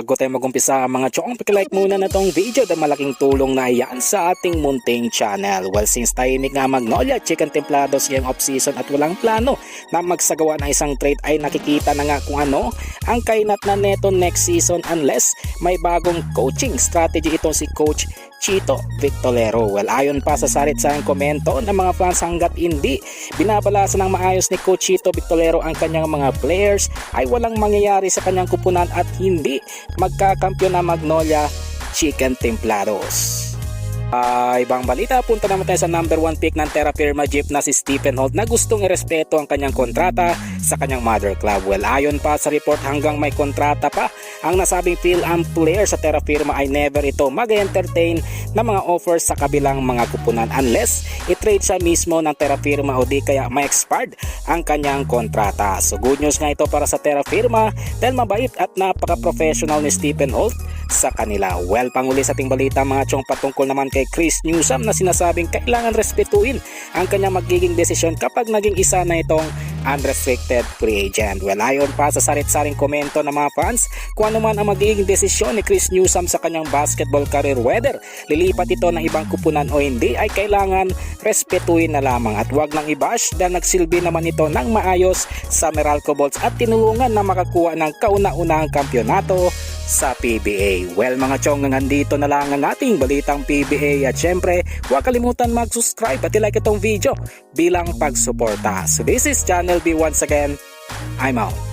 Bago tayo mag-umpisa mga chong, like muna na tong video dahil malaking tulong na yan sa ating munting channel. Well, since tahimik nga Magnolia Chicken Templados ngayong off-season at walang plano na magsagawa ng isang trade, ay nakikita na nga kung ano ang kainat na neto next season unless may bagong coaching strategy itong si Coach Chito Victorero. Well, ayon pa sa sarit-sarang komento ng mga fans, hanggat hindi binabalasan ng maayos ni Coach Chito Victorero ang kanyang mga players ay walang mangyayari sa kanyang kupunan at hindi magkakampyon na Magnolia Chicken Templados. Ibang balita, punta naman tayo sa number 1 pick ng Terra Firma Jeep na si Stephen Holt na gustong irespeto ang kanyang kontrata sa kanyang mother club. Well, ayon pa sa report, hanggang may kontrata pa ang nasabing Phil-Am player sa Terra Firma ay never ito mag-entertain ng mga offers sa kabilang mga kupunan unless i-trade siya mismo ng Terra Firma o di kaya ma-expired ang kanyang kontrata. So good news nga ito para sa Terra Firma dahil mabait at napaka-professional ni Stephen Holt sa kanila. Well, panguli sa ating balita mga chong, patungkol naman kay Chris Newsome na sinasabing kailangan respetuin ang kanyang magiging desisyon kapag naging isa na itong unrestricted free agent. Well, ayon pa sa sarit-saring komento ng mga fans, kung ano man ang magiging desisyon ni Chris Newsome sa kanyang basketball career, whether lilipat ito ng ibang kupunan o hindi, ay kailangan respetuin na lamang at wag nang i-bash dahil nagsilbi naman ito ng maayos sa Meralco Bolts at tinulungan na makakuha ng kauna-unahang kampyonato sa PBA. Well mga chong, nandito na lang ang ating balitang PBA at syempre huwag kalimutan mag-subscribe at i-like itong video bilang pagsuporta. So this is Channel B once again. I'm out.